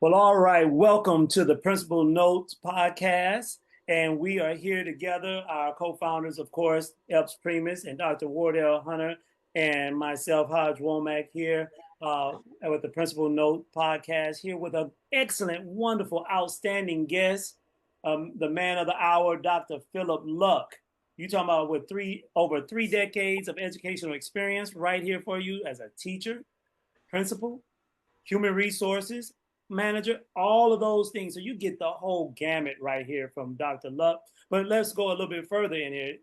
Well, all right. Welcome to the Principal Notes Podcast. And we are here together, our co-founders, of course, Epps Primus and Dr. Wardell Hunter, and myself, Hodge Womack, here with the Principal Note Podcast, here with an excellent, wonderful, outstanding guest, the man of the hour, Dr. Phillip Luck. You talking about with over 3 decades of educational experience right here for you as a teacher, principal, human resources manager, all of those things. So you get the whole gamut right here from Dr. Luck. But let's go a little bit further in here.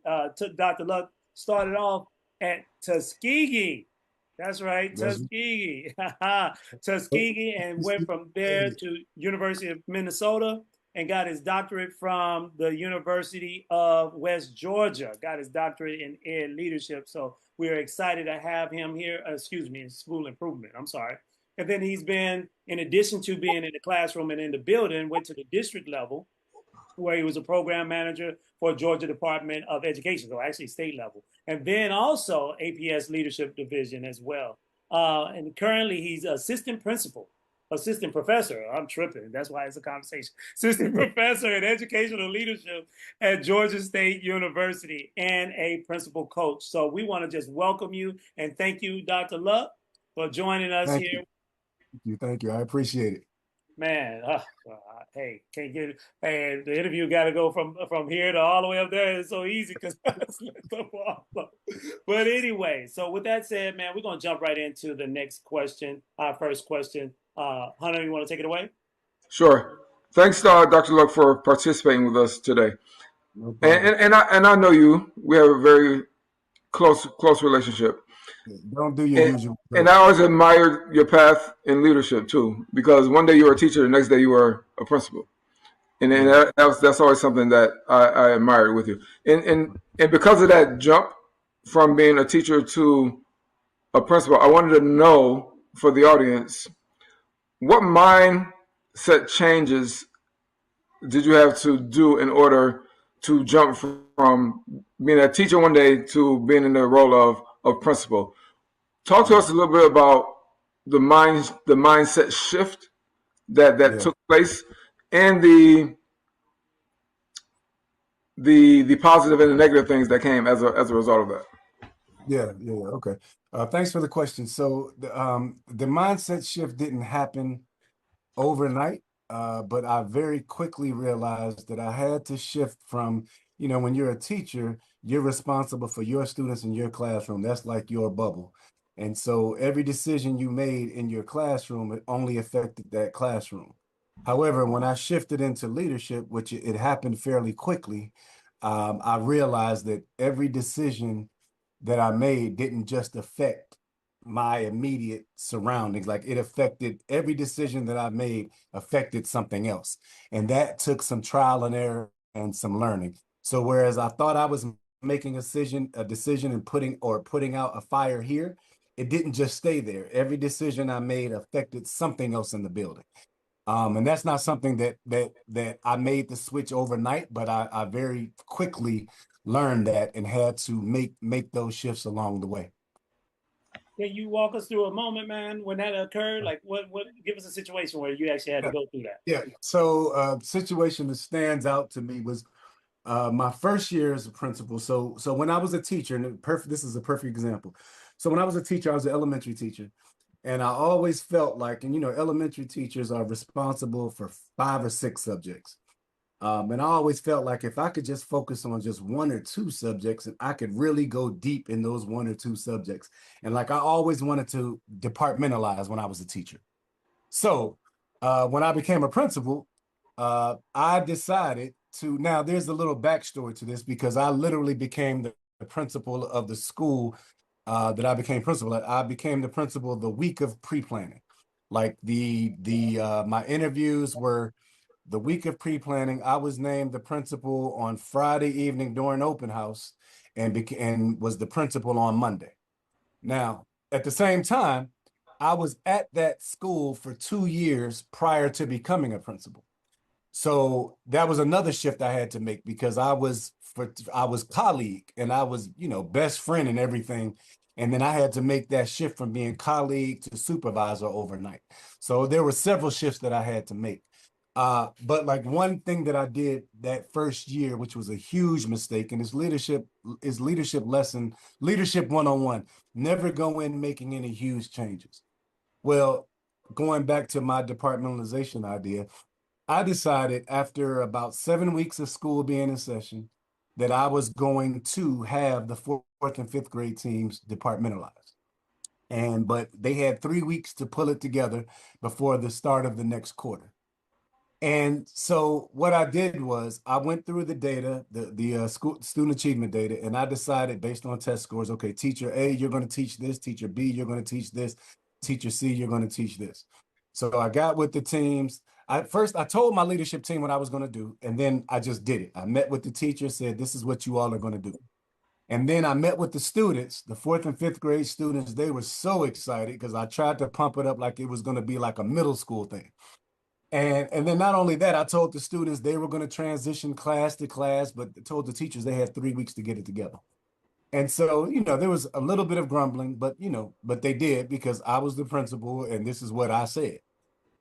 Dr. Luck started off at Tuskegee. That's right, Tuskegee. Tuskegee, and went from there to University of Minnesota and got his doctorate from the University of West Georgia. Got his doctorate in ed leadership. So we are excited to have him here. In school improvement. I'm sorry. And then he's been, in addition to being in the classroom and in the building, went to the district level where he was a program manager for Georgia Department of Education, so actually state level. And then also APS Leadership Division as well. And currently he's assistant professor. I'm tripping. That's why it's a conversation. Assistant professor in educational leadership at Georgia State University and a principal coach. So we want to just welcome you and thank you, Dr. Luck, for joining us here. Thank you. I appreciate it. Man, hey, can't get it. Hey, the interview got to go from here to all the way up there. It's so easy because But anyway, so with that said, man, we're gonna jump right into the next question. Our first question. Hunter, you want to take it away? Sure. Thanks, Dr. Luck, for participating with us today. No and I know you. We have a very close relationship. Don't do your usual. And I always admired your path in leadership too, because one day you were a teacher, the next day you were a principal, and that's always something that I admired with you. And because of that jump from being a teacher to a principal, I wanted to know for the audience, what mindset changes did you have to do in order to jump from being a teacher one day to being in the role of principal? Talk to us a little bit about the mindset shift that took place, and the positive and the negative things that came as a result of that. Yeah. Okay. Thanks for the question. So the mindset shift didn't happen overnight, but I very quickly realized that I had to shift from, when you're a teacher, you're responsible for your students in your classroom. That's like your bubble. And so every decision you made in your classroom, it only affected that classroom. However, when I shifted into leadership, which it happened fairly quickly, I realized that every decision that I made didn't just affect my immediate surroundings. Like, it affected every decision that I made affected something else. And that took some trial and error and some learning. So whereas I thought I was making a decision and putting out a fire here, it didn't just stay there. Every decision I made affected something else in the building. And that's not something that I made the switch overnight, but I very quickly learned that and had to make those shifts along the way. Can you walk us through a moment, man, when that occurred? Like, what? Give us a situation where you actually had to go through that. Yeah. So, situation that stands out to me was my first year as a principal. So when I was a teacher, and this is a perfect example. So when I was a teacher, I was an elementary teacher, and I always felt like, and elementary teachers are responsible for 5 or 6 subjects. And I always felt like if I could just focus on just 1 or 2 subjects, and I could really go deep in those 1 or 2 subjects. And like, I always wanted to departmentalize when I was a teacher. So when I became a principal, I decided to, now there's a little backstory to this, because I literally became the principal of the school that I became principal at. I became the principal the week of pre-planning. Like, my interviews were the week of pre-planning. I was named the principal on Friday evening during open house, and was the principal on Monday. Now, at the same time, I was at that school for 2 years prior to becoming a principal. So that was another shift I had to make, because I was colleague, and I was, best friend and everything. And then I had to make that shift from being colleague to supervisor overnight. So there were several shifts that I had to make. But like one thing that I did that first year, which was a huge mistake, and is leadership lesson, leadership 101, never go in making any huge changes. Well, going back to my departmentalization idea, I decided after about 7 weeks of school being in session that I was going to have the fourth and fifth grade teams departmentalized. But they had 3 weeks to pull it together before the start of the next quarter. And so what I did was I went through the data, the school student achievement data, and I decided based on test scores, okay, teacher A, you're going to teach this, teacher B, you're going to teach this, teacher C, you're going to teach this. So I got with the teams. I told my leadership team what I was going to do, and then I just did it. I met with the teacher, said, this is what you all are going to do. And then I met with the students, the fourth and fifth grade students. They were so excited because I tried to pump it up like it was going to be like a middle school thing. And then not only that, I told the students they were going to transition class to class, but told the teachers they had 3 weeks to get it together. And so, there was a little bit of grumbling, but they did because I was the principal and this is what I said.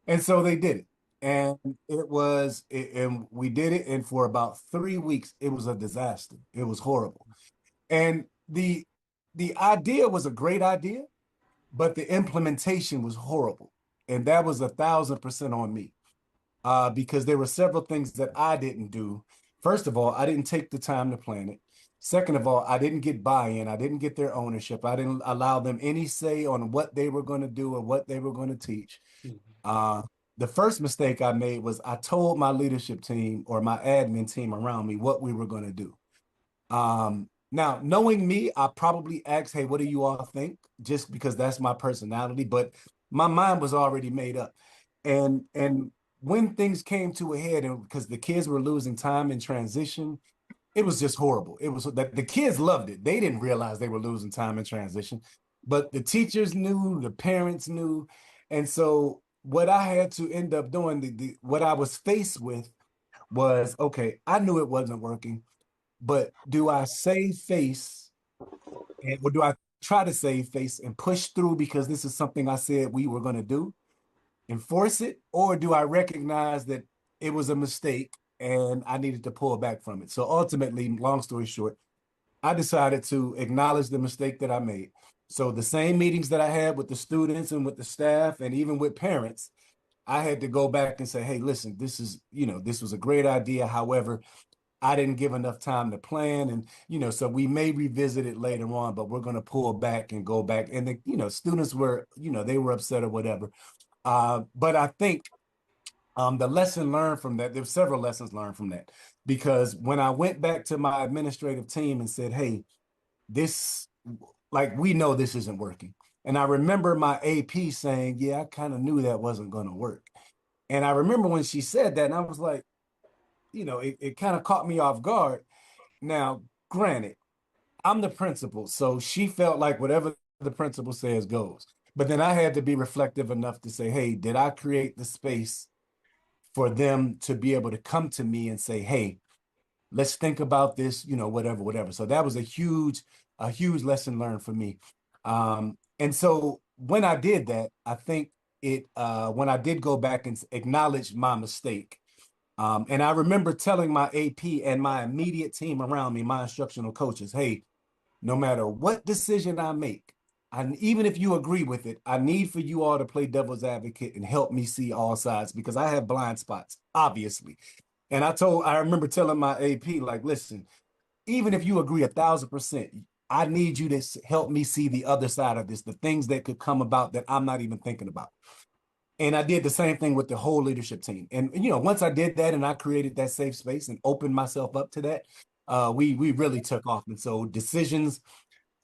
And so they did it. And and we did it. And for about 3 weeks, it was a disaster. It was horrible. And the idea was a great idea, but the implementation was horrible. And that was 1,000% on me. Because there were several things that I didn't do. First of all, I didn't take the time to plan it. Second of all, I didn't get buy-in. I didn't get their ownership. I didn't allow them any say on what they were going to do or what they were going to teach. The first mistake I made was I told my leadership team or my admin team around me what we were going to do. Now, knowing me, I probably asked, hey, what do you all think? Just because that's my personality, but my mind was already made up. And when things came to a head, and because the kids were losing time in transition, it was just horrible. It was that the kids loved it. They didn't realize they were losing time in transition, but the teachers knew, the parents knew. And so what I had to end up doing, what I was faced with was, okay, I knew it wasn't working, but do I save face or do I try to save face and push through because this is something I said we were going to do? Enforce it, or do I recognize that it was a mistake and I needed to pull back from it? So ultimately, long story short, I decided to acknowledge the mistake that I made. So the same meetings that I had with the students and with the staff and even with parents, I had to go back and say, hey, listen, this was a great idea. However, I didn't give enough time to plan. And, so we may revisit it later on, but we're going to pull back and go back. And the, students were, they were upset or whatever. But I think the lesson learned from that, there were several lessons learned from that, because when I went back to my administrative team and said, hey, we know this isn't working. And I remember my AP saying, yeah, I kind of knew that wasn't going to work. And I remember when she said that, and I was like, it kind of caught me off guard. Now, granted, I'm the principal, so she felt like whatever the principal says goes. But then I had to be reflective enough to say, hey, did I create the space for them to be able to come to me and say, hey, let's think about this, whatever. So that was a huge lesson learned for me. And so when I did that, I think when I did go back and acknowledge my mistake, and I remember telling my AP and my immediate team around me, my instructional coaches, hey, no matter what decision I make, and even if you agree with it, I need for you all to play devil's advocate and help me see all sides because I have blind spots, obviously. And I remember telling my AP, like, listen, even if you agree 1,000%, I need you to help me see the other side of this, the things that could come about that I'm not even thinking about. And I did the same thing with the whole leadership team. And, once I did that and I created that safe space and opened myself up to that, we really took off. And so decisions,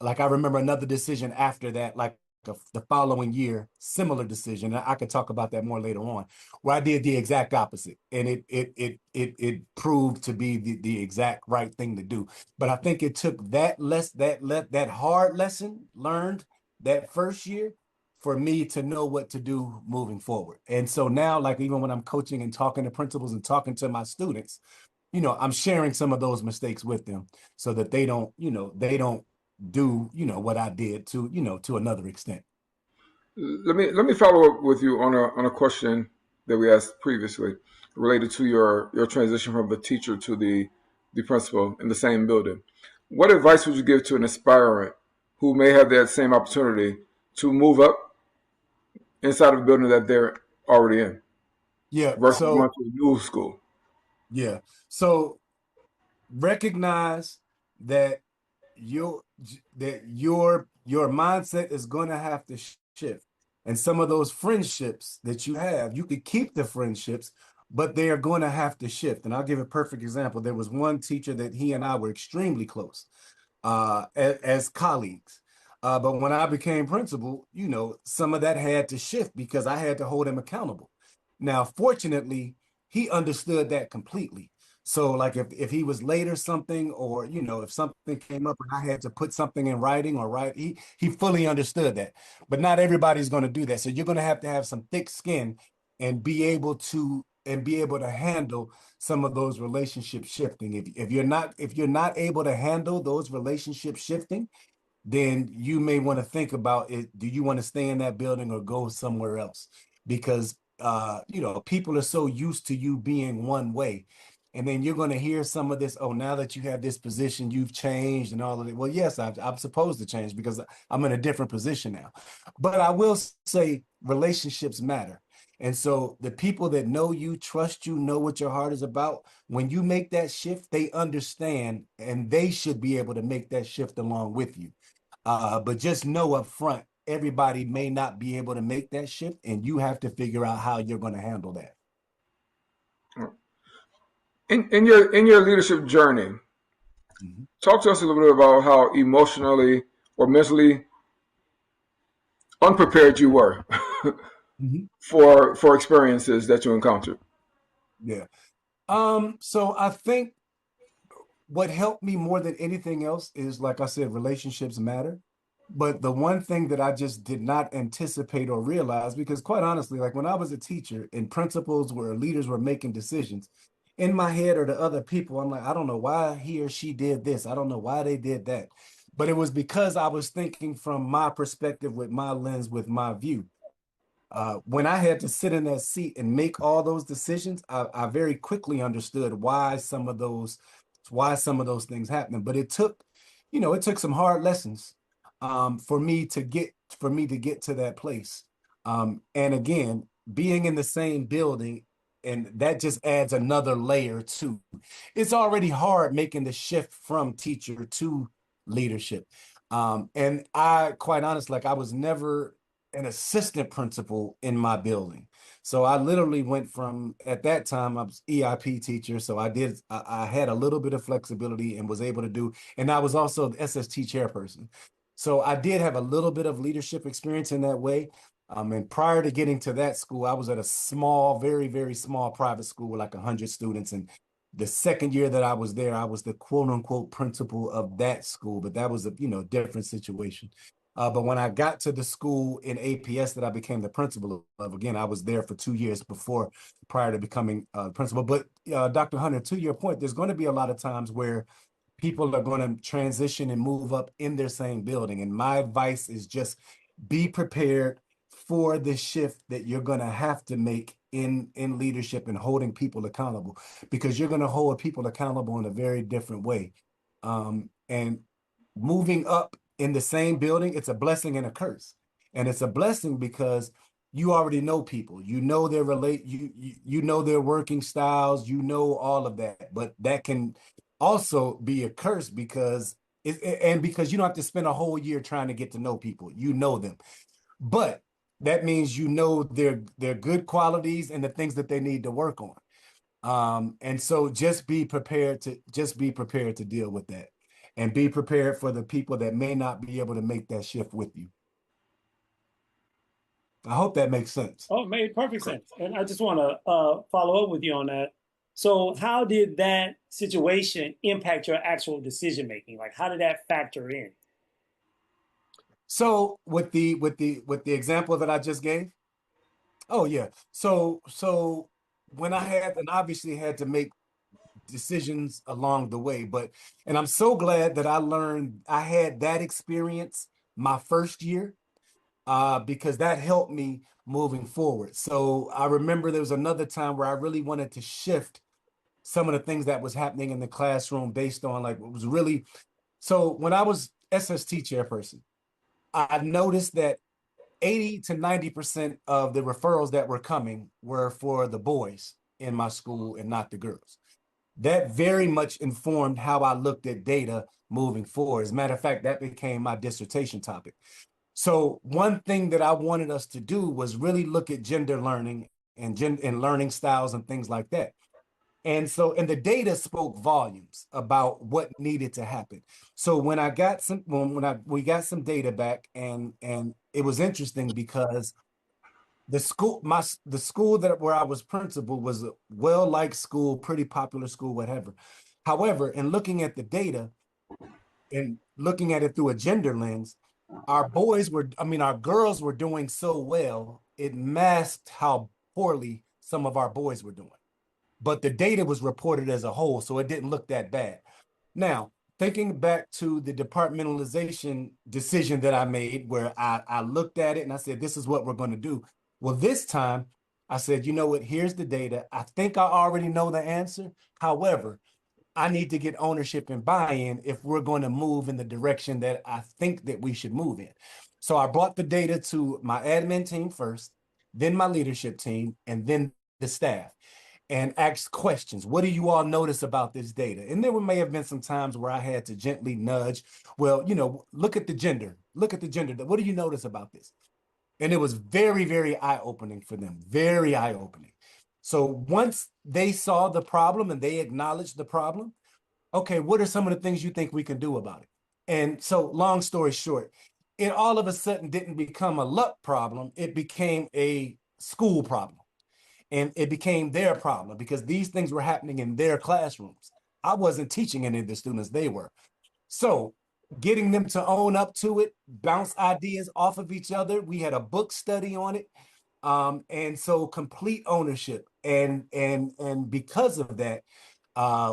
like I remember another decision after that, like the following year, similar decision. I could talk about that more later on, where I did the exact opposite, and it proved to be the exact right thing to do. But I think it took that hard lesson learned that first year for me to know what to do moving forward. And so now, like even when I'm coaching and talking to principals and talking to my students, I'm sharing some of those mistakes with them so that they don't do, what I did to, to another extent. Let me follow up with you on a question that we asked previously related to your transition from the teacher to the principal in the same building. What advice would you give to an aspirant who may have that same opportunity to move up inside of a building that they're already in versus going to a new school? Yeah. So recognize that your mindset is going to have to shift. And some of those friendships that you have, you could keep the friendships, but they are going to have to shift. And I'll give a perfect example. There was one teacher that he and I were extremely close as colleagues. But when I became principal, some of that had to shift because I had to hold him accountable. Now, fortunately, he understood that completely. So like if he was late or something, or, if something came up and I had to put something in writing or write, he fully understood that. But not everybody's going to do that. So you're going to have some thick skin and be able to handle some of those relationships shifting. If you're not able to handle those relationships shifting, then you may want to think about it. Do you want to stay in that building or go somewhere else? Because people are so used to you being one way. And then you're going to hear some of this, oh, now that you have this position, you've changed and all of it. Well, yes, I'm supposed to change because I'm in a different position now. But I will say relationships matter. And so the people that know you, trust you, know what your heart is about, when you make that shift, they understand and they should be able to make that shift along with you. But just know up front, everybody may not be able to make that shift, and you have to figure out how you're going to handle that. In your leadership journey, talk to us a little bit about how emotionally or mentally unprepared you were for experiences that you encountered. Yeah. So I think what helped me more than anything else is, like I said, relationships matter. But the one thing that I just did not anticipate or realize, because quite honestly, like when I was a teacher and principals were leaders were making decisions, in my head or the other people, I'm like, I don't know why he or she did this. I don't know why they did that. But it was because I was thinking from my perspective, with my lens, with my view. When I had to sit in that seat and make all those decisions, I very quickly understood why some of those things happened. But it took some hard lessons for me to get to that place. And again, being in the same building, and that just adds another layer too. It's already hard making the shift from teacher to leadership. And I, quite honest, like I was never an assistant principal in my building. So I literally went from, at that time, I was EIP teacher. So I had a little bit of flexibility and was able to do, and I was also the SST chairperson. So I did have a little bit of leadership experience in that way. And prior to getting to that school, I was at a small, very, very small private school with like 100 students. And the second year that I was there, I was the quote unquote principal of that school, but that was a, different situation. But when I got to the school in APS that I became the principal of, again, I was there for 2 years prior to becoming principal. But Dr. Hunter, to your point, there's going to be a lot of times where people are going to transition and move up in their same building. And my advice is just be prepared for the shift that you're going to have to make in leadership and holding people accountable, because you're going to hold people accountable in a very different way. And moving up in the same building, it's a blessing and a curse. And it's a blessing because you already know people, you know their you know their working styles, you know all of that. But that can also be a curse because because you don't have to spend a whole year trying to get to know people. You know them. But that means you know their good qualities and the things that they need to work on. And so just be prepared to deal with that, and be prepared for the people that may not be able to make that shift with you. I hope that makes sense. Oh, it made perfect sense. And I just want to follow up with you on that. So how did that situation impact your actual decision making? Like, how did that factor in? So with the example that I just gave, oh yeah. So when I had, and obviously had to make decisions along the way. And I'm so glad that I had that experience my first year, because that helped me moving forward. So I remember there was another time where I really wanted to shift some of the things that was happening in the classroom based on like what was really. So when I was SST chairperson, I noticed that 80 to 90% of the referrals that were coming were for the boys in my school and not the girls. That very much informed how I looked at data moving forward. As a matter of fact, that became my dissertation topic. So one thing that I wanted us to do was really look at gender learning and learning styles and things like that. And the data spoke volumes about what needed to happen. So when I got some, we got some data back, and it was interesting because the school where I was principal was a well-liked school, pretty popular school, whatever. However, in looking at the data and looking at it through a gender lens, our girls were doing so well, it masked how poorly some of our boys were doing. But the data was reported as a whole, so it didn't look that bad. Now, thinking back to the departmentalization decision that I made, where I looked at it and I said, this is what we're going to do. Well, this time I said, you know what, here's the data. I think I already know the answer. However, I need to get ownership and buy-in if we're going to move in the direction that I think that we should move in. So I brought the data to my admin team first, then my leadership team, and then the staff, and asked questions. What do you all notice about this data? And there may have been some times where I had to gently nudge, well, look at the gender. Look at the gender. What do you notice about this? And it was very, very eye-opening for them, very eye-opening. So once they saw the problem and they acknowledged the problem, okay, what are some of the things you think we can do about it? And so long story short, it all of a sudden didn't become a luck problem. It became a school problem. And it became their problem because these things were happening in their classrooms. I wasn't teaching any of the students, they were. So getting them to own up to it, bounce ideas off of each other. We had a book study on it. And so complete ownership. And because of that,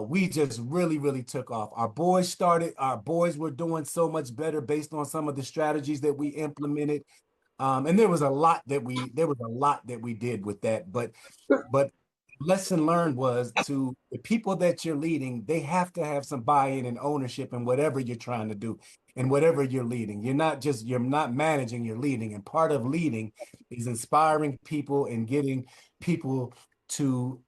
we just really, really took off. Our boys were doing so much better based on some of the strategies that we implemented. And there was a lot that we did with that, but lesson learned was to the people that you're leading, they have to have some buy-in and ownership in whatever you're trying to do and whatever you're leading. You're not managing, you're leading. And part of leading is inspiring people and getting people to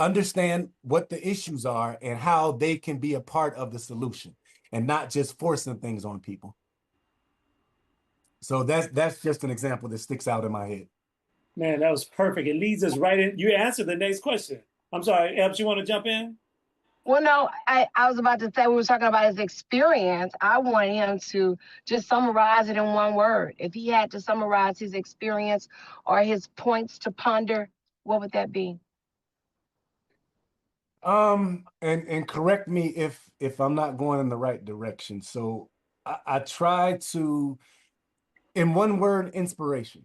understand what the issues are and how they can be a part of the solution and not just forcing things on people. So that's just an example that sticks out in my head. Man, that was perfect. It leads us right in. You answered the next question. I'm sorry, Epps, you want to jump in? Well, no, I was about to say, we were talking about his experience. I wanted him to just summarize it in one word. If he had to summarize his experience or his points to ponder, what would that be? And correct me if I'm not going in the right direction. So I try to, in one word, inspiration.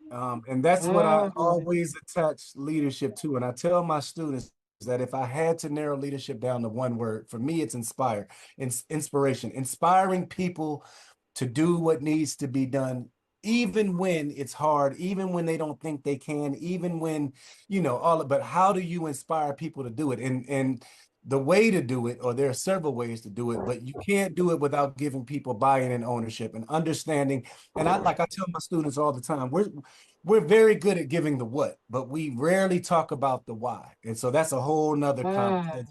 And that's what I always attach leadership to. And I tell my students that if I had to narrow leadership down to one word, for me, it's inspire. Inspiration, inspiring people to do what needs to be done, even when it's hard, even when they don't think they can, even when, but how do you inspire people to do it? And the way to do it, or there are several ways to do it, but you can't do it without giving people buy-in and ownership and understanding. And I tell my students all the time, we're very good at giving the what, but we rarely talk about the why. And so that's a whole nother conversation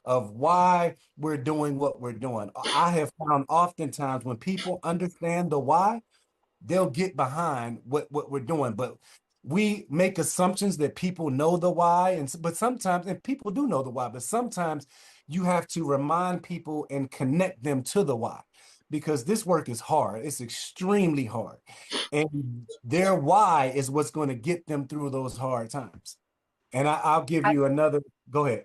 of why we're doing what we're doing. I have found oftentimes when people understand the why, they'll get behind what we're doing. But we make assumptions that people know the why, but sometimes, and people do know the why, but sometimes you have to remind people and connect them to the why, because this work is hard. It's extremely hard. And their why is what's going to get them through those hard times. And I'll give you another, go ahead.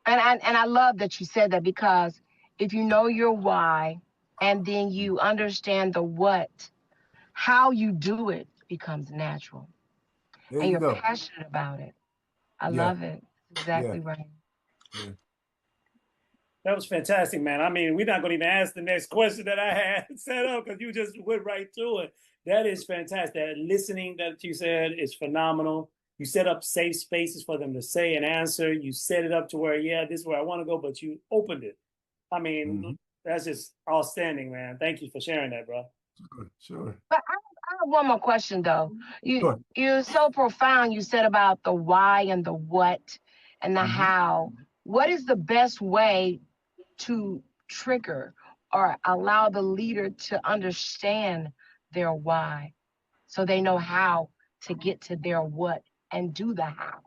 And I love that you said that, because if you know your why and then you understand the what, how you do it becomes natural. There and you you're go. passionate about it. I love it. Exactly right. Yeah. That was fantastic, man. I mean, we're not going to even ask the next question that I had set up because you just went right to it. That is fantastic. That listening that you said is phenomenal. You set up safe spaces for them to say and answer. You set it up to where, yeah, this is where I want to go, but you opened it. I mean, that's just outstanding, man. Thank you for sharing that, bro. Sure. But I have one more question though. You're so profound. You said about the why and the what and the how. What is the best way to trigger or allow the leader to understand their why so they know how to get to their what and do the how?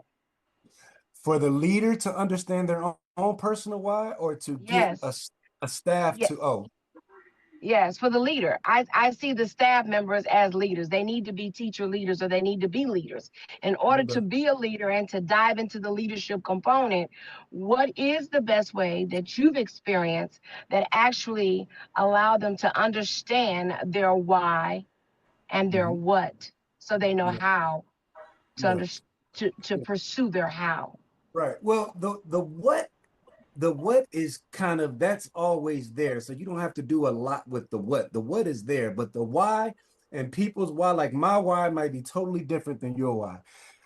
For the leader to understand their own personal why, or to get a staff to Yes, for the leader. I see the staff members as leaders. They need to be teacher leaders or they need to be leaders. In order to be a leader and to dive into the leadership component, what is the best way that you've experienced that actually allow them to understand their why and their what so they know how to pursue their how? Right. Well, the what is kind of, that's always there. So you don't have to do a lot with the what. The what is there, but the why and people's why, like my why might be totally different than your why.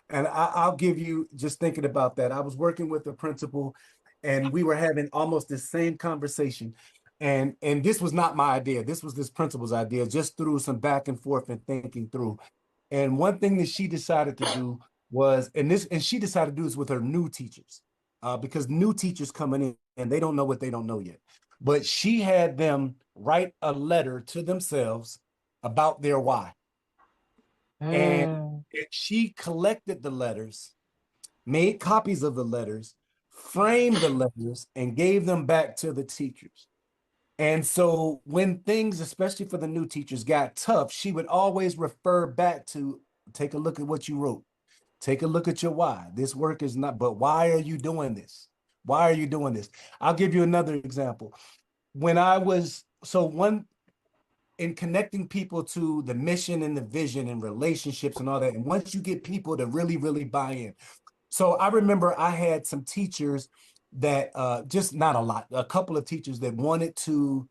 And I'll give you, just thinking about that. I was working with a principal and we were having almost the same conversation. And this was not my idea. This was this principal's idea, just through some back and forth and thinking through. And one thing that she decided to do was, and she decided to do this with her new teachers, because new teachers coming in and they don't know what they don't know yet. But she had them write a letter to themselves about their why. And she collected the letters, made copies of the letters, framed the letters, and gave them back to the teachers. And so when things, especially for the new teachers, got tough, she would always refer back to, take a look at what you wrote. Take a look at your why. This work is not, but why are you doing this? Why are you doing this? I'll give you another example. When I was, in connecting people to the mission and the vision and relationships and all that, and once you get people to really, really buy in. So I remember I had some teachers that, just not a lot, a couple of teachers that wanted to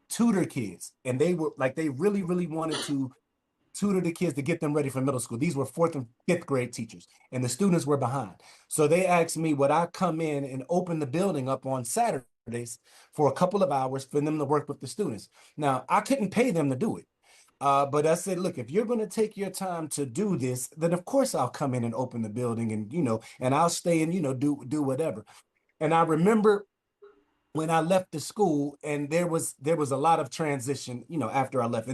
tutor kids. And they were like, they really, really wanted to tutor the kids to get them ready for middle school. These were 4th and 5th grade teachers, and the students were behind. So they asked me, would I come in and open the building up on Saturdays for a couple of hours for them to work with the students? Now, I couldn't pay them to do it. But I said, look, if you're going to take your time to do this, then of course I'll come in and open the building and, and I'll stay and, do whatever. And I remember when I left the school, and there was a lot of transition, after I left.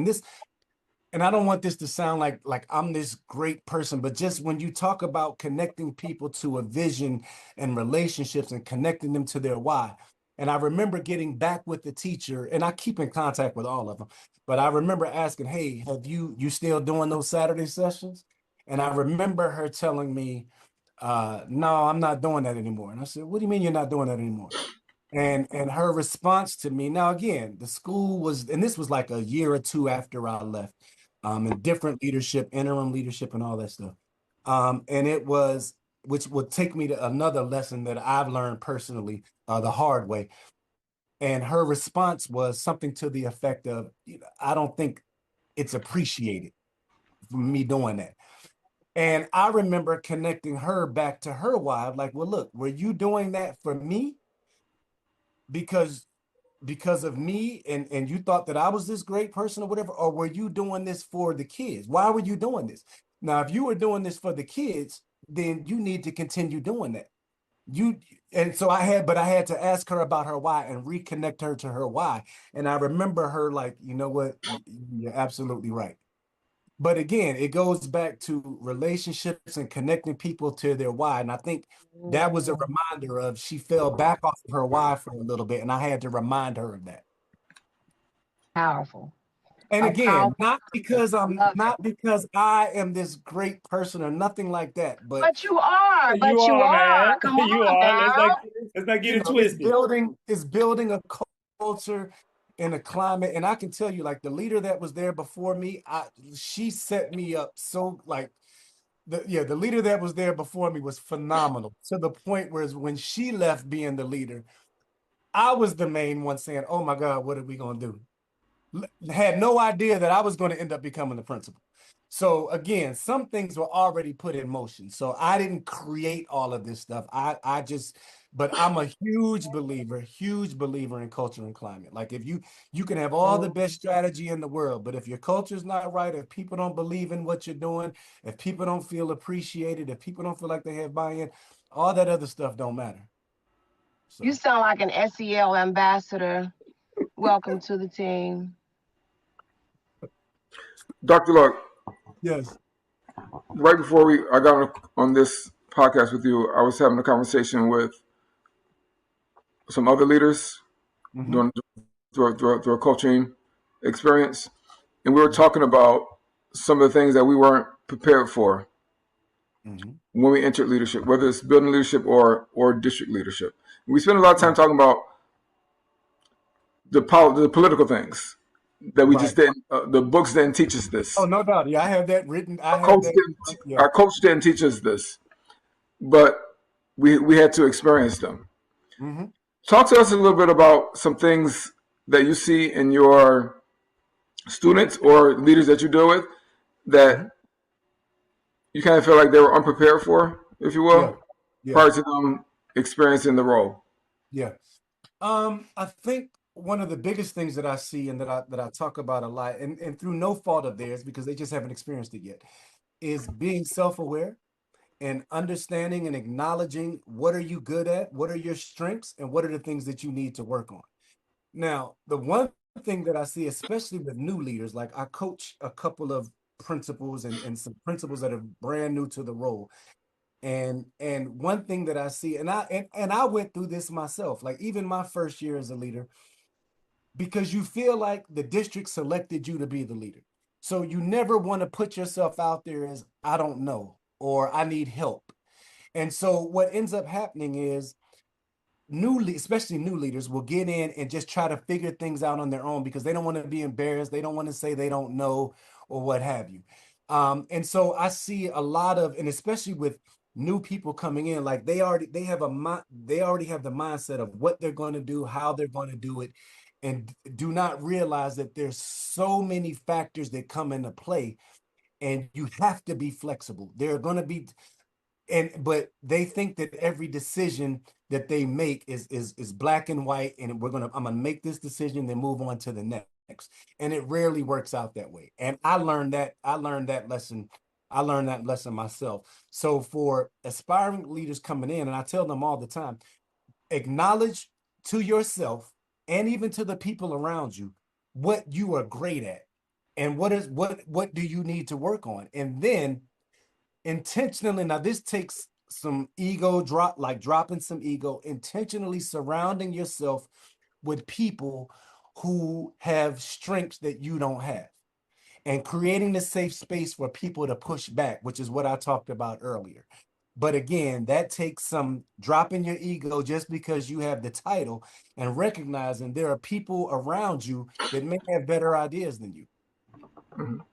And I don't want this to sound like I'm this great person, but just when you talk about connecting people to a vision and relationships and connecting them to their why. And I remember getting back with the teacher, and I keep in contact with all of them, but I remember asking, hey, have you still doing those Saturday sessions? And I remember her telling me, no, I'm not doing that anymore. And I said, what do you mean you're not doing that anymore? And her response to me, now again, the school was, and this was like a year or two after I left, and different leadership, interim leadership and all that stuff. And it was, which would take me to another lesson that I've learned personally, the hard way. And her response was something to the effect of, I don't think it's appreciated for me doing that. And I remember connecting her back to her why, like, well, look, were you doing that for me? Because of me and you thought that I was this great person or whatever, or were you doing this for the kids? Why were you doing this? Now, if you were doing this for the kids, then you need to continue doing that. And so I had to ask her about her why and reconnect her to her why. And I remember her like, you know what? You're absolutely right. But again, it goes back to relationships and connecting people to their why. And I think that was a reminder of, she fell back off of her why for a little bit, and I had to remind her of that. Powerful. And again, not because I am this great person or nothing like that, but you are. But you are, man. Come on, you are. now. Let's not get it twisted. It's building a culture in a climate, and I can tell you, like, the leader that was there before me, she set me up so, like, the leader that was there before me was phenomenal, to the point where when she left being the leader, I was the main one saying, oh my God, what are we going to do? Had no idea that I was going to end up becoming the principal. So again, some things were already put in motion. So I didn't create all of this stuff. I just, but I'm a huge believer in culture and climate. Like if you can have all the best strategy in the world, but if your culture's not right, if people don't believe in what you're doing, if people don't feel appreciated, if people don't feel like they have buy-in, all that other stuff don't matter. So. You sound like an SEL ambassador. Welcome to the team. Dr. Luck, Yes. right before I got on this podcast with you, I was having a conversation with some other leaders through a coaching experience, and we were talking about some of the things that we weren't prepared for when we entered leadership, whether it's building leadership or district leadership. We spend a lot of time talking about the political things that we just didn't. The books didn't teach us this. Oh, no doubt. Yeah, I have that written. Our coach didn't teach us this, but we had to experience them. Talk to us a little bit about some things that you see in your students or leaders that you deal with that you kind of feel like they were unprepared for, if you will, prior to them experiencing the role. Yeah. I think one of the biggest things that I see and that I talk about a lot, and through no fault of theirs, because they just haven't experienced it yet, is being self-aware and understanding and acknowledging what are you good at, what are your strengths, and what are the things that you need to work on. Now, the one thing that I see, especially with new leaders, like I coach a couple of principals and some principals that are brand new to the role. And one thing that I see, and I went through this myself, like even my first year as a leader, because you feel like the district selected you to be the leader. So you never want to put yourself out there as I don't know, or I need help. And so what ends up happening is especially new leaders will get in and just try to figure things out on their own because they don't want to be embarrassed. They don't want to say they don't know or what have you. And so I see a lot of, and especially with new people coming in, like they already have the mindset of what they're going to do, how they're going to do it, and do not realize that there's so many factors that come into play, and you have to be flexible. There are going to be, but they think that every decision that they make is black and white, and I'm gonna make this decision, then move on to the next. And it rarely works out that way. And I learned that lesson. I learned that lesson myself. So for aspiring leaders coming in, and I tell them all the time, acknowledge to yourself and even to the people around you what you are great at and what do you need to work on. And then intentionally, now this takes some ego dropping some ego, intentionally surrounding yourself with people who have strengths that you don't have, and creating the safe space for people to push back, which is what I talked about earlier. But again, that takes some dropping your ego just because you have the title and recognizing there are people around you that may have better ideas than you.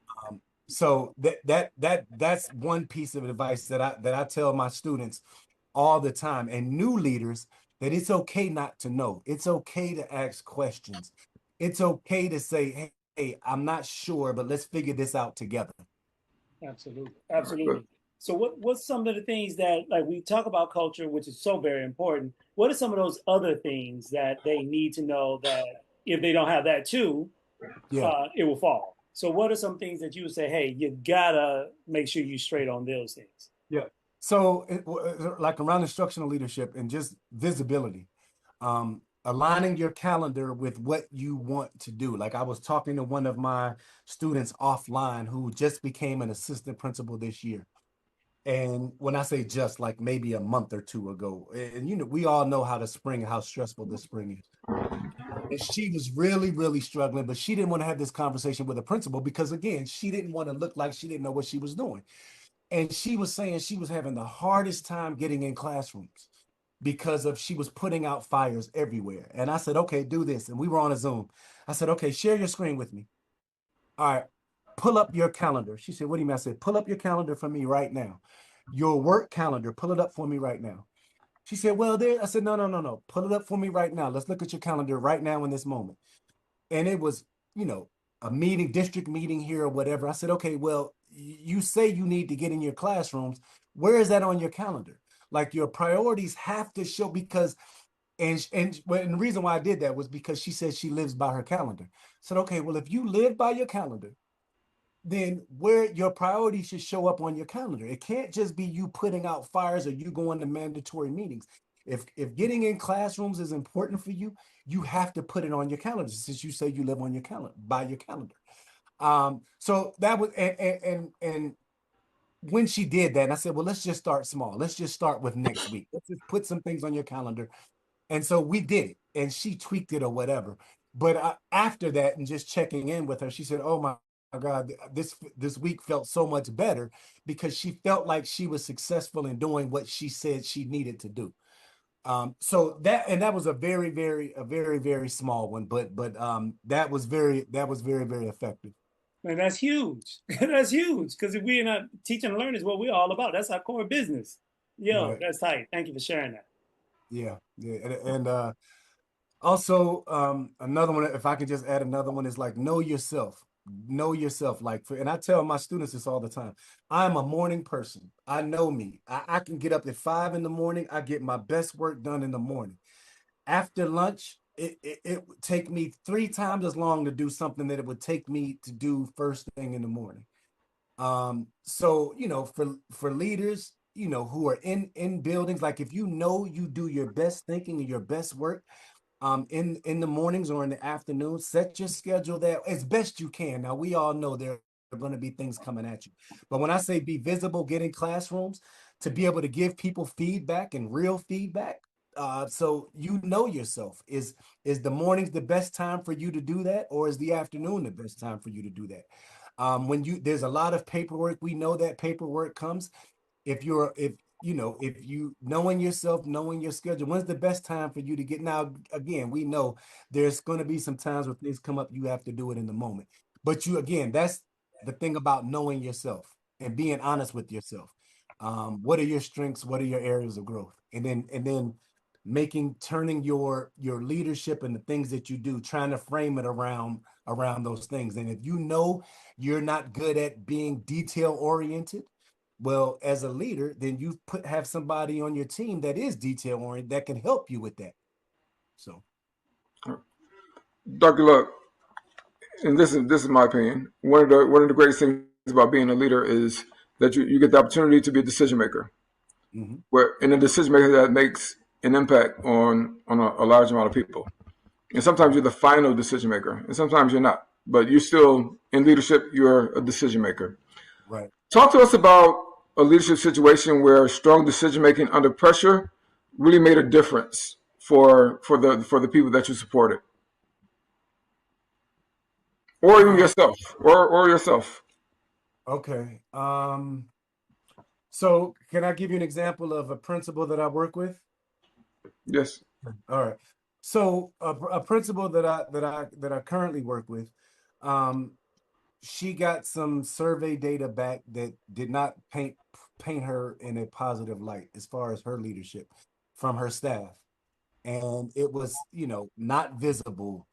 So that's one piece of advice that I tell my students all the time, and new leaders, that it's okay not to know. It's okay to ask questions. It's okay to say, hey, I'm not sure, but let's figure this out together. Absolutely. So what's some of the things that, like, we talk about culture, which is so very important. What are some of those other things that they need to know that if they don't have that too, it will fall? So what are some things that you would say, hey, you gotta make sure you're straight on those things? Yeah. So like around instructional leadership and just visibility, aligning your calendar with what you want to do. Like I was talking to one of my students offline who just became an assistant principal this year. And when I say just, like maybe a month or two ago, and we all know how stressful the spring is. And she was really, really struggling, but she didn't want to have this conversation with a principal because, again, she didn't want to look like she didn't know what she was doing. And she was saying she was having the hardest time getting in classrooms because she was putting out fires everywhere. And I said, okay, do this. And we were on a Zoom. I said, okay, share your screen with me. All right, pull up your calendar. She said, what do you mean? I said, pull up your calendar for me right now. Your work calendar, pull it up for me right now. She said, well, there, I said, no. Pull it up for me right now. Let's look at your calendar right now in this moment. And it was, a meeting, district meeting here or whatever. I said, okay, well, you say you need to get in your classrooms. Where is that on your calendar? Like your priorities have to show because, and the reason why I did that was because she said she lives by her calendar. I said, okay, well, if you live by your calendar, then where your priorities should show up on your calendar. It can't just be you putting out fires or you going to mandatory meetings. If getting in classrooms is important for you, you have to put it on your calendar since you say you live on your calendar by your calendar. So that was and when she did that, and I said, well, let's just start small. Let's just start with next week. Let's just put some things on your calendar. And so we did it, and she tweaked it or whatever. But after that, and just checking in with her, she said, "Oh my God, this week felt so much better because she felt like she was successful in doing what she said she needed to do." So that was a very small one, but that was very very effective. Man, that's huge. That's huge. Because if we're not teaching and learning is what we're all about. That's our core business. Yo, Right. that's tight. Thank you for sharing that. Yeah, and also another one. If I could just add another one is like know yourself. Know yourself. And I tell my students this all the time. I'm a morning person. I know me. I can get up at 5 in the morning. I get my best work done in the morning. After lunch, it would take me 3 times as long to do something that it would take me to do first thing in the morning. So for leaders, who are in buildings, like if you do your best thinking and your best work in the mornings or in the afternoon, set your schedule there as best you can. Now we all know there are going to be things coming at you, but when I say be visible, get in classrooms to be able to give people feedback and real feedback. So yourself. Is the mornings the best time for you to do that, or is the afternoon the best time for you to do that? When there's a lot of paperwork, we know that paperwork comes. If you knowing yourself, knowing your schedule, when's the best time for you to get? Now again, we know there's going to be some times where things come up, you have to do it in the moment, but that's the thing about knowing yourself and being honest with yourself. What are your strengths? What are your areas of growth? And then turning your leadership and the things that you do, trying to frame it around those things. And if you're not good at being detail oriented, well, as a leader, then you have somebody on your team that is detail oriented that can help you with that. So, Dr. Luck, and this is my opinion. One of the greatest things about being a leader is that you get the opportunity to be a decision maker, and a decision maker that makes an impact on a large amount of people. And sometimes you're the final decision maker, and sometimes you're not. But you're still in leadership. You're a decision maker. Right. Talk to us about a leadership situation where strong decision making under pressure really made a difference for the people that you supported, or even yourself, or yourself. Okay. So can I give you an example of a principal that I work with? Yes. All right. So a principal that I currently work with, she got some survey data back that did not paint her in a positive light as far as her leadership from her staff, and it was not visible.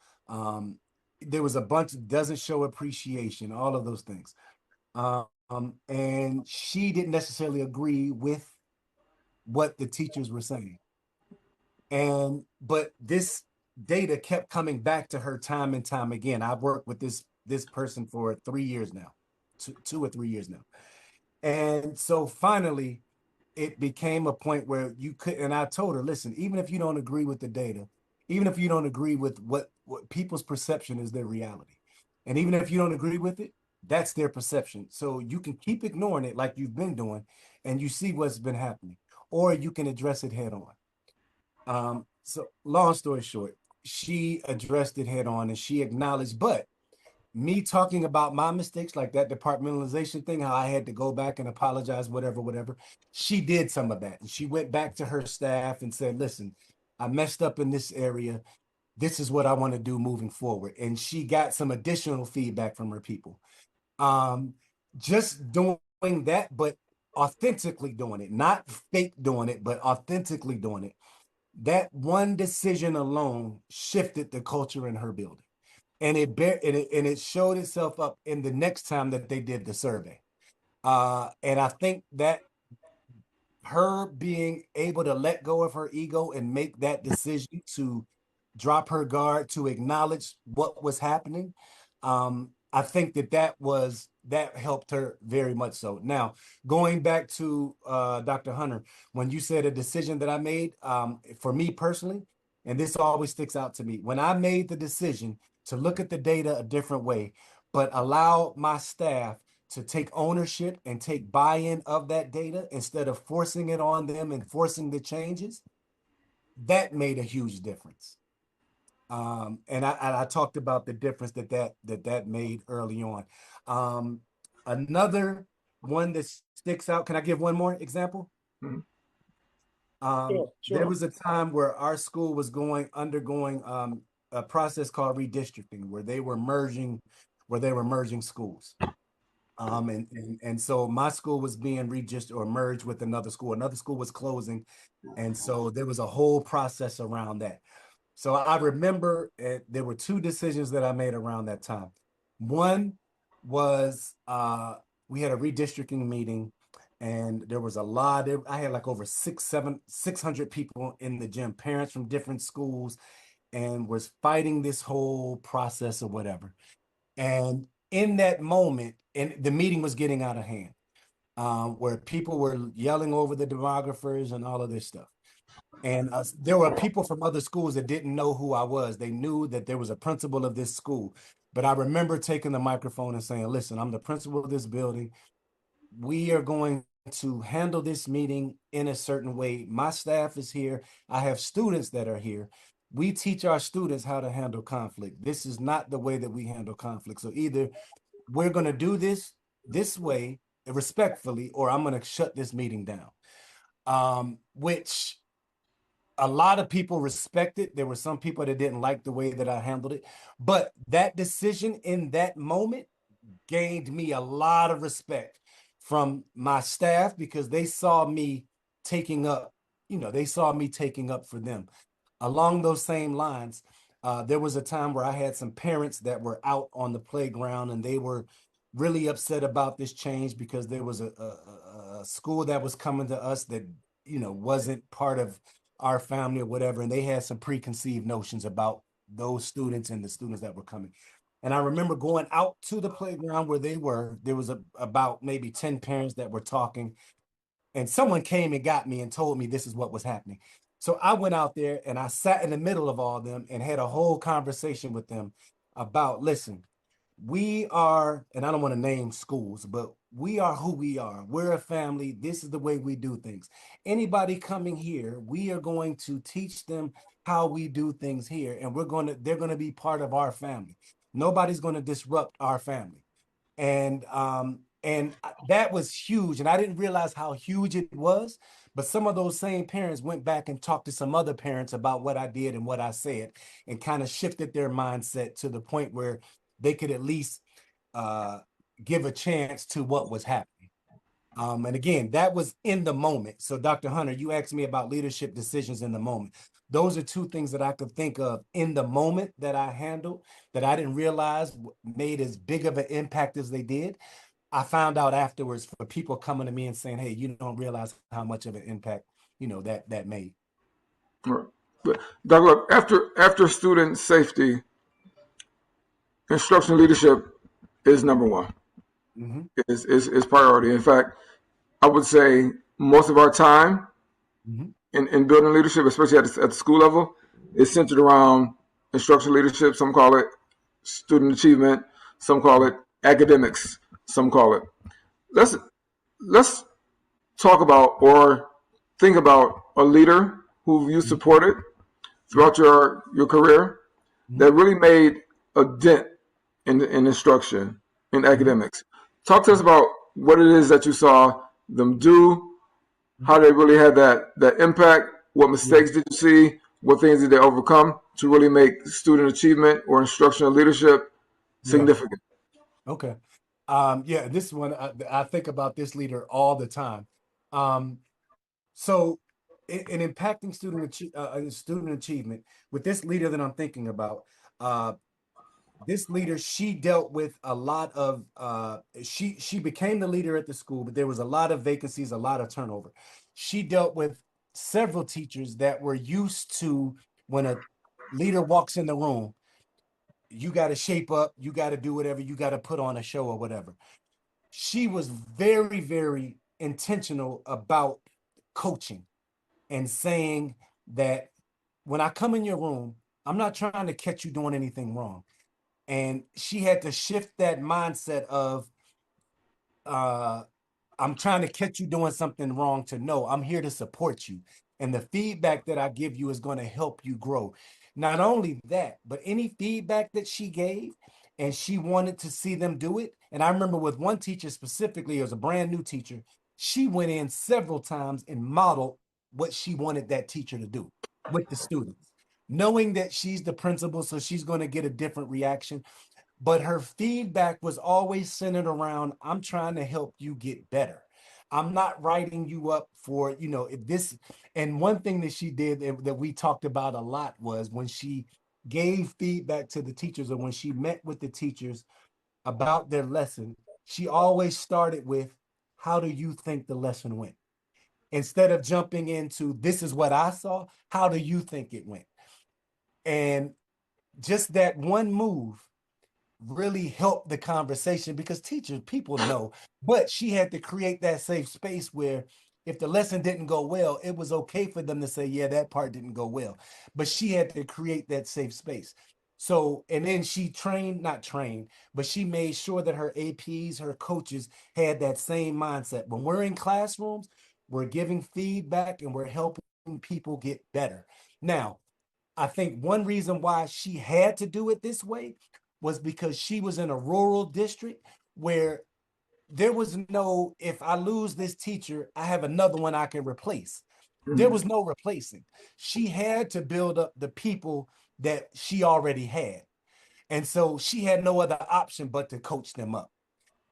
There was a bunch doesn't show appreciation, all of those things, and she didn't necessarily agree with what the teachers were saying. But this data kept coming back to her time and time again. I've worked with this person for 3 years now, 2 or 3 years now. And so finally it became a point where you could, and I told her, listen, even if you don't agree with the data, even if you don't agree with what people's perception is their reality, and even if you don't agree with it, that's their perception. So you can keep ignoring it like you've been doing, and you see what's been happening, or you can address it head on. So long story short, she addressed it head on and she acknowledged, but me talking about my mistakes, like that departmentalization thing, how I had to go back and apologize, whatever, she did some of that. And she went back to her staff and said, listen, I messed up in this area. This is what I want to do moving forward. And she got some additional feedback from her people. Just doing that, but authentically doing it, not fake doing it, but authentically doing it. That one decision alone shifted the culture in her building. And it showed itself up in the next time that they did the survey. And I think that her being able to let go of her ego and make that decision to drop her guard, to acknowledge what was happening, I think that helped her very much so. Now, going back to Dr. Hunter, when you said a decision that I made, for me personally, and this always sticks out to me, when I made the decision to look at the data a different way, but allow my staff to take ownership and take buy-in of that data instead of forcing it on them and forcing the changes, that made a huge difference. And I talked about the difference that made early on. Another one that sticks out. Can I give one more example? Mm-hmm. Sure. There was a time where our school was undergoing a process called redistricting, where they were merging schools. And so my school was being registered or merged with another school. Another school was closing. And so there was a whole process around that. So I remember there were two decisions that I made around that time. One was we had a redistricting meeting, and there was a lot. I had like over 600 people in the gym, parents from different schools, and was fighting this whole process or whatever. And in that moment, and the meeting was getting out of hand, where people were yelling over the demographers and all of this stuff. And there were people from other schools that didn't know who I was. They knew that there was a principal of this school. But I remember taking the microphone and saying, listen, I'm the principal of this building. We are going to handle this meeting in a certain way. My staff is here. I have students that are here. We teach our students how to handle conflict. This is not the way that we handle conflict. So either we're going to do this way respectfully, or I'm going to shut this meeting down, which a lot of people respected. There were some people that didn't like the way that I handled it, but that decision in that moment gained me a lot of respect from my staff, because they saw me taking up for them. Along those same lines, there was a time where I had some parents that were out on the playground, and they were really upset about this change because there was a school that was coming to us that wasn't part of our family or whatever, and they had some preconceived notions about those students and the students that were coming. And I remember going out to the playground where they were. There was about maybe 10 parents that were talking, and someone came and got me and told me this is what was happening. So I went out there and I sat in the middle of all of them and had a whole conversation with them about, listen, we are, and I don't want to name schools, but we are who we are. We're a family. This is the way we do things. Anybody coming here, we are going to teach them how we do things here, and they're going to be part of our family. Nobody's going to disrupt our family. And that was huge. And I didn't realize how huge it was. But some of those same parents went back and talked to some other parents about what I did and what I said, and kind of shifted their mindset to the point where they could at least give a chance to what was happening. And again, that was in the moment. So Dr. Hunter, you asked me about leadership decisions in the moment. Those are two things that I could think of in the moment that I handled that I didn't realize made as big of an impact as they did. I found out afterwards for people coming to me and saying, hey, you don't realize how much of an impact, that made. Right. But Dr. after student safety, instructional leadership is number one. Mm-hmm. Is priority. In fact, I would say most of our time mm-hmm. in building leadership, especially at the school level, is centered around instructional leadership. Some call it student achievement. Some call it academics. Some call it. Let's talk about or think about a leader who you supported throughout your career that really made a dent in instruction, in academics. Talk to us about what it is that you saw them do, how they really had that impact, what mistakes did you see, what things did they overcome to really make student achievement or instructional leadership significant? Okay. Yeah, this one, I think about this leader all the time. Um, so in impacting student achievement with this leader that I'm thinking about, uh, this leader, she dealt with a lot of she became the leader at the school, but there was a lot of vacancies, a lot of turnover. She dealt with several teachers that were used to, when a leader walks in the room, you got to shape up, you got to do whatever, you got to put on a show or whatever. She was very, very intentional about coaching and saying that when I come in your room, I'm not trying to catch you doing anything wrong. And she had to shift that mindset of, uh, I'm trying to catch you doing something wrong, to know I'm here to support you. And the feedback that I give you is going to help you grow. Not only that, but any feedback that she gave, and she wanted to see them do it. And I remember with one teacher specifically, it was a brand new teacher. She went in several times and modeled what she wanted that teacher to do with the students, knowing that she's the principal, so she's going to get a different reaction. But her feedback was always centered around, I'm trying to help you get better. I'm not writing you up for, if this. And one thing that she did that we talked about a lot was when she gave feedback to the teachers, or when she met with the teachers about their lesson, she always started with, how do you think the lesson went? Instead of jumping into, this is what I saw, how do you think it went? And just that one move really helped the conversation, because teachers, people know, but she had to create that safe space where if the lesson didn't go well, it was okay for them to say, yeah, that part didn't go well. But she had to create that safe space. So, and then she not trained, but she made sure that her APs, her coaches had that same mindset. When we're in classrooms, we're giving feedback and we're helping people get better. Now, I think one reason why she had to do it this way was because she was in a rural district where there was no, if I lose this teacher, I have another one I can replace. There was no replacing. She had to build up the people that she already had. And so she had no other option but to coach them up.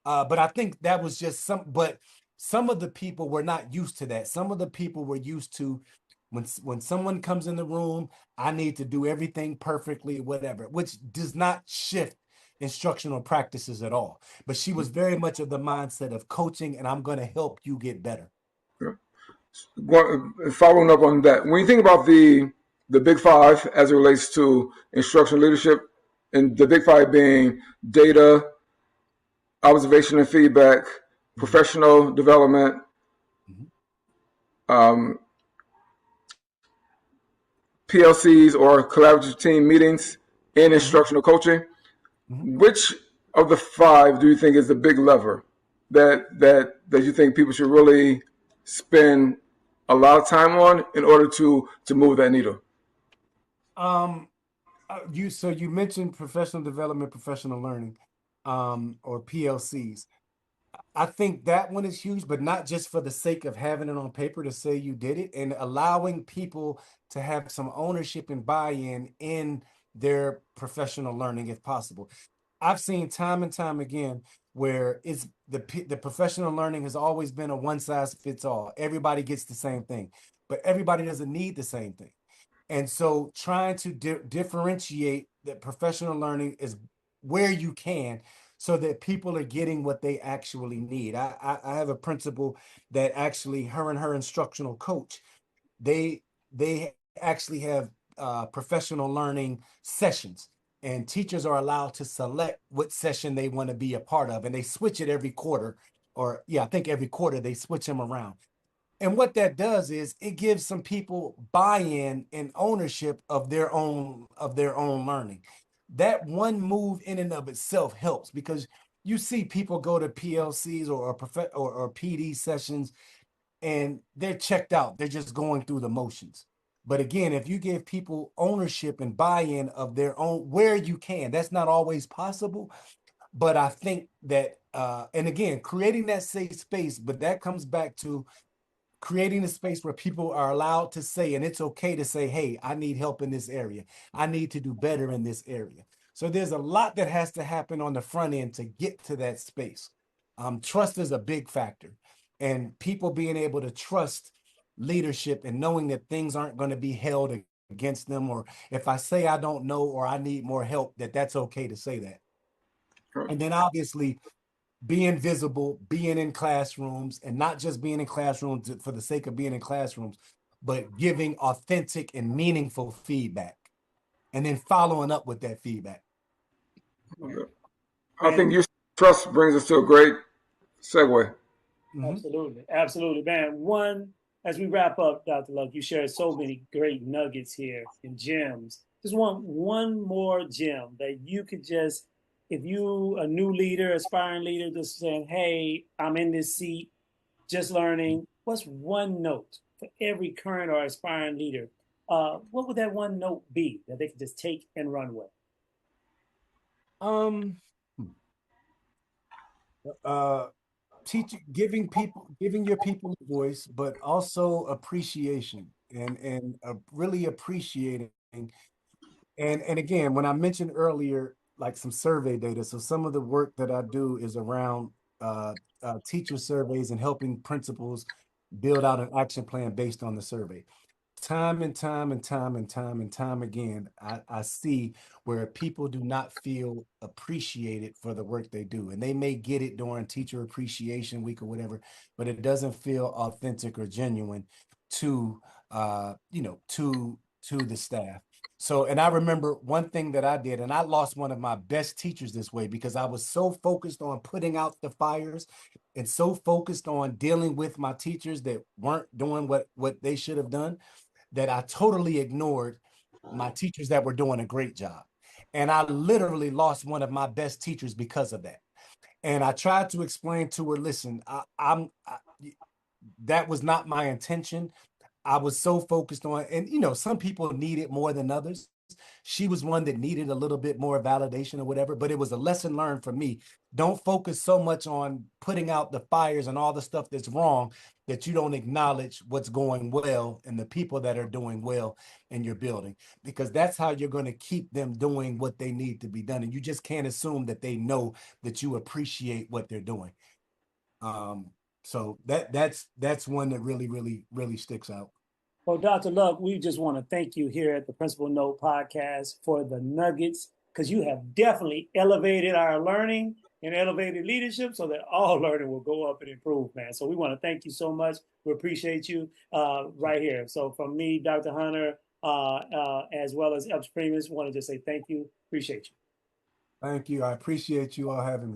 But I think that was just but some of the people were not used to that. Some of the people were used to, when someone comes in the room, I need to do everything perfectly, whatever, which does not shift instructional practices at all. But she was very much of the mindset of coaching, and I'm going to help you get better. Following up on that, when you think about the big five as it relates to instructional leadership, and the big five being data, observation and feedback, professional development, PLCs or collaborative team meetings, and instructional coaching, which of the five do you think is the big lever that you think people should really spend a lot of time on in order to move that needle? You mentioned professional development, professional learning, or PLCs. I think that one is huge, but not just for the sake of having it on paper to say you did it, and allowing people to have some ownership and buy-in in their professional learning if possible. I've seen time and time again where it's the professional learning has always been a one size fits all. Everybody gets the same thing, but everybody doesn't need the same thing. And so trying to differentiate that professional learning is where you can, so that people are getting what they actually need. I have a principal that actually, her and her instructional coach, they actually have professional learning sessions, and teachers are allowed to select what session they want to be a part of, and they switch it every quarter, or yeah, I think every quarter they switch them around. And what that does is it gives some people buy-in and ownership of their own learning. That one move in and of itself helps, because you see people go to PLCs or PD sessions, and they're checked out. They're just going through the motions. But again, if you give people ownership and buy-in of their own, where you can, that's not always possible. But I think that, and again, creating that safe space, but that comes back to creating a space where people are allowed to say, and it's okay to say, hey, I need help in this area. I need to do better in this area. So there's a lot that has to happen on the front end to get to that space. Trust is a big factor, and people being able to trust leadership and knowing that things aren't going to be held against them, or if I say I don't know or I need more help, that's okay to say that. And then obviously being visible, being in classrooms, and not just being in classrooms for the sake of being in classrooms, but giving authentic and meaningful feedback, and then following up with that feedback. I think your trust brings us to a great segue. Absolutely. Absolutely, man. As we wrap up, Dr. Luck, you shared so many great nuggets here and gems. Just one more gem that you could just, if you a new leader, aspiring leader, just saying, hey, I'm in this seat, just learning, what's one note for every current or aspiring leader? What would that one note be that they could just take and run with? Giving your people a voice, but also appreciation and really appreciating. And again, when I mentioned earlier, like some survey data, so some of the work that I do is around teacher surveys and helping principals build out an action plan based on the survey. Time and time and time and time and time again, I see where people do not feel appreciated for the work they do. And they may get it during Teacher Appreciation Week or whatever, but it doesn't feel authentic or genuine to the staff. So, and I remember one thing that I did, and I lost one of my best teachers this way because I was so focused on putting out the fires and so focused on dealing with my teachers that weren't doing what they should have done, that I totally ignored my teachers that were doing a great job. And I literally lost one of my best teachers because of that. And I tried to explain to her, listen, that was not my intention. I was so focused on, and some people need it more than others. She was one that needed a little bit more validation or whatever, but it was a lesson learned for me. Don't focus so much on putting out the fires and all the stuff that's wrong that you don't acknowledge what's going well and the people that are doing well in your building, because that's how you're going to keep them doing what they need to be done. And you just can't assume that they know that you appreciate what they're doing. So that's one that really, really, really sticks out. Well, Dr. Luck, we just want to thank you here at the Principal Note Podcast for the nuggets, because you have definitely elevated our learning and elevated leadership so that all learning will go up and improve, man. So we want to thank you so much. We appreciate you right here. So from me, Dr. Hunter, as well as EPS Primus, want to just say thank you. Appreciate you. Thank you. I appreciate you all having me.